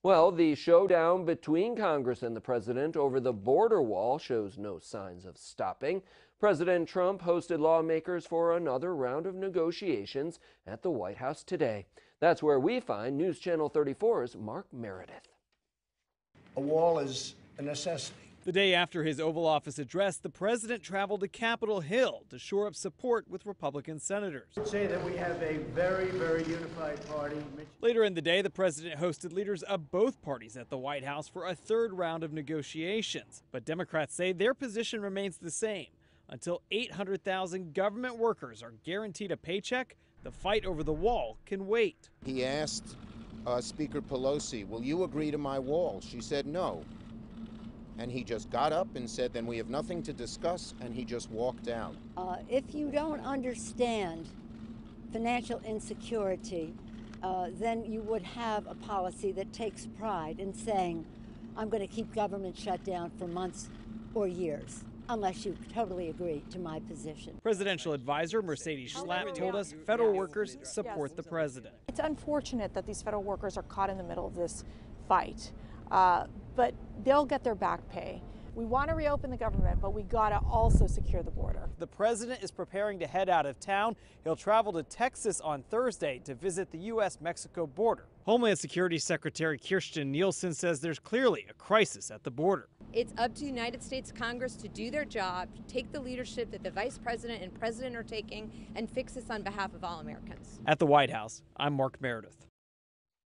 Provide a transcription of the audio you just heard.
Well, the showdown between Congress and the president over the border wall shows no signs of stopping. President Trump hosted lawmakers for another round of negotiations at the White House today. That's where we find News Channel 34's Mark Meredith. A wall is a necessity. The day after his Oval Office address, the president traveled to Capitol Hill to shore up support with Republican senators. I'd say that we have a very, very unified party. Later in the day, the president hosted leaders of both parties at the White House for a third round of negotiations. But Democrats say their position remains the same. Until 800,000 government workers are guaranteed a paycheck, the fight over the wall can wait. He asked Speaker Pelosi, will you agree to my wall? She said no. And he just got up and said, then we have nothing to discuss, and he just walked out. If you don't understand financial insecurity, then you would have a policy that takes pride in saying, I'm going to keep government shut down for months or years, unless you totally agree to my position. Presidential advisor Mercedes Schlapp told us federal workers support the president. It's unfortunate that these federal workers are caught in the middle of this fight, but they'll get their back pay. We want to reopen the government, but we got to also secure the border. The president is preparing to head out of town. He'll travel to Texas on Thursday to visit the U.S.-Mexico border. Homeland Security Secretary Kirstjen Nielsen says there's clearly a crisis at the border. It's up to the United States Congress to do their job, to take the leadership that the vice president and president are taking, and fix this on behalf of all Americans. At the White House, I'm Mark Meredith.